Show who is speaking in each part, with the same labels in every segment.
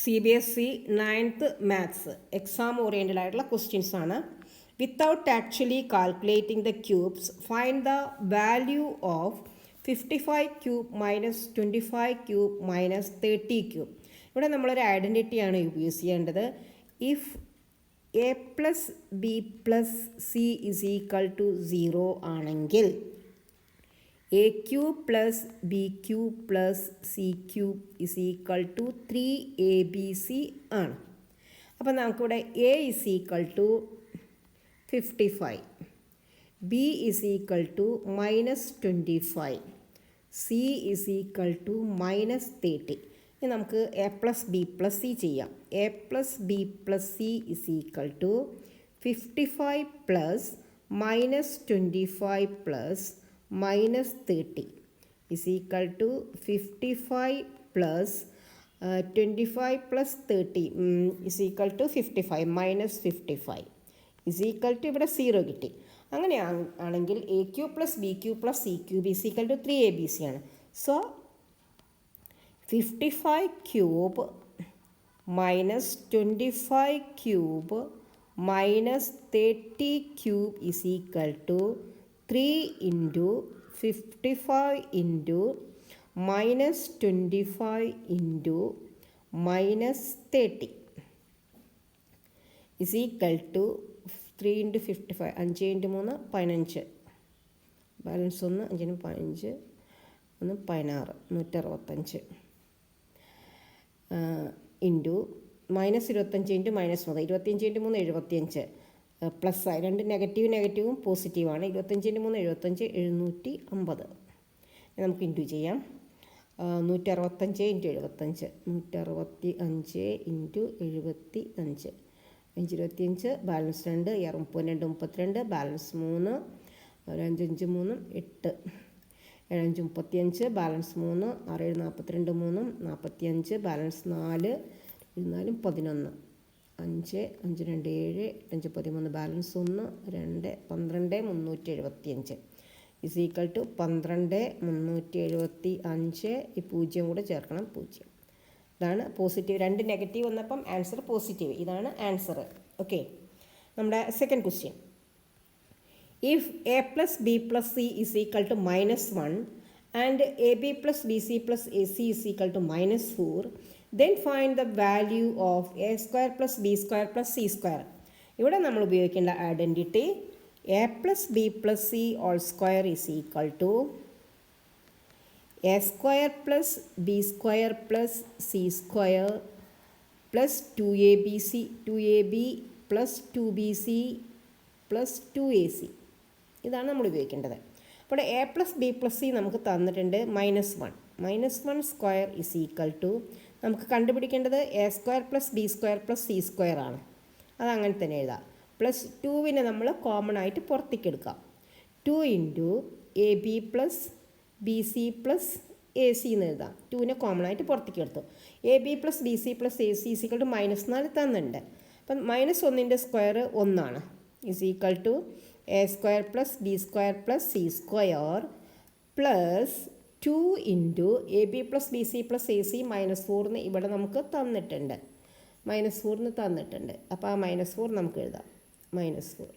Speaker 1: CBSE 9th maths exam oriented ആയിട്ടുള്ള questions ആണ്. Without actually calculating the cubes find the value of 55 cube minus 25 cube minus 30 cube. ഇവിടെ നമ്മളൊരു ഐഡൻറ്റിറ്റിയാണ് use ചെയ്യേണ്ടത്. If A plus B plus C is equal to 0 ആണെങ്കിൽ A cube plus B cube plus C cube is equal to 3ABC ആണ്. അപ്പോൾ നമുക്കിവിടെ A is equal to 55, B is equal to -25, C is equal to -30. ഇനി നമുക്ക് A plus B plus C ചെയ്യാം. A plus B plus C is equal to 55 plus -25 plus -30 is equal to 55 plus 25 plus 30 is equal to 55 minus 55 is equal to ഇവിടെ 0 കിട്ടി. അങ്ങനെ ആണെങ്കിൽ A cube plus B cube plus C cube is equal to 3ABC ആണ്. So 55 cube minus 25 cube minus 30 cube is equal to 3 into 55 into minus 25 into minus 30 is equal to 3 into 55, 5 into 3 15, balance 1 5 15 1 16 165 into minus 25 into minus 3 25 into 3 75 plus ആയി. രണ്ട് നെഗറ്റീവും പോസിറ്റീവാണ്. 25 into 3 75 750. നമുക്ക് into ചെയ്യാം. 165 into 75 165 into 75 525 balance 2 32 32 balance 3 5 5 3 8 7 35 balance 3 6 42 3 45 balance 4 4 11 5 5 2 7 5 13 balance 1 2 12 375 is equal to 12 375. ഈ 0 കൂടെ ചേർക്കണം 0. ഇതാണ് പോസിറ്റീവ്. രണ്ട് നെഗറ്റീവ് വന്നപ്പം ആൻസർ പോസിറ്റീവ്. ഇതാണ് ആൻസർ. ഓക്കെ, നമ്മുടെ second question. If A plus B plus C is equal to -1 and A B plus B C plus A C is equal to -4, then find the value of a square plus b square plus c square. ഇവിടെ നമ്മൾ ഉപയോഗിക്കേണ്ട identity A plus B plus C all square is equal to A square plus B square plus C square plus 2ab plus 2bc plus 2ac. ഇതാണ് നമ്മൾ ഉപയോഗിക്കേണ്ടത്. അപ്പോൾ A plus B plus C നമുക്ക് തന്നിട്ടുണ്ട് -1 square is equal to നമുക്ക് കണ്ടുപിടിക്കേണ്ടത് A square plus B square plus C square ആണ്. അതങ്ങനെ തന്നെ എഴുതാം. പ്ലസ് 2വിനെ നമ്മൾ കോമൺ ആയിട്ട് പുറത്തേക്ക് എടുക്കാം. 2 into A B plus B C plus A C എന്ന് എഴുതാം. 2വിനെ കോമൺ ആയിട്ട് പുറത്തേക്ക് എടുത്തു. A B plus B C plus A C equal to -4 തന്നിട്ടുണ്ട്. അപ്പം -1ൻ്റെ സ്ക്വയർ 1 ആണ്. Is equal to A square plus B square plus C square plus 2 into A B plus B C plus A C -4 ഇവിടെ നമുക്ക് തന്നിട്ടുണ്ട്. -4 തന്നിട്ടുണ്ട്. അപ്പോൾ ആ -4 നമുക്ക് എഴുതാം. -4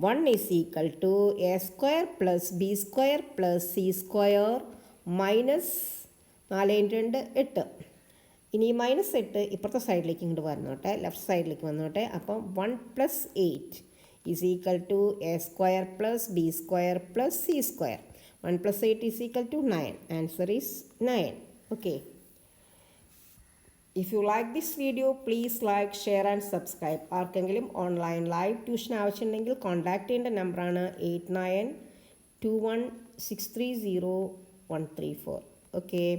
Speaker 1: 1 is equal to A square plus B square plus C square minus 4 × 2 8. ഇനി -8 ഇപ്പുറത്തെ സൈഡിലേക്ക് ഇങ്ങോട്ട് വന്നോട്ടെ, ലെഫ്റ്റ് സൈഡിലേക്ക് വന്നോട്ടെ. അപ്പം 1 + 8 is equal to A square plus B square plus C square. 1 + 8 is equal to 9. Answer is 9. Okay. If you like this video, please like, share and subscribe. ആർക്കെങ്കിലും online live tuition ആവശ്യമുണ്ടെങ്കിൽ contact ചെയ്യേണ്ട നമ്പറാണ് 8921630134. Okay.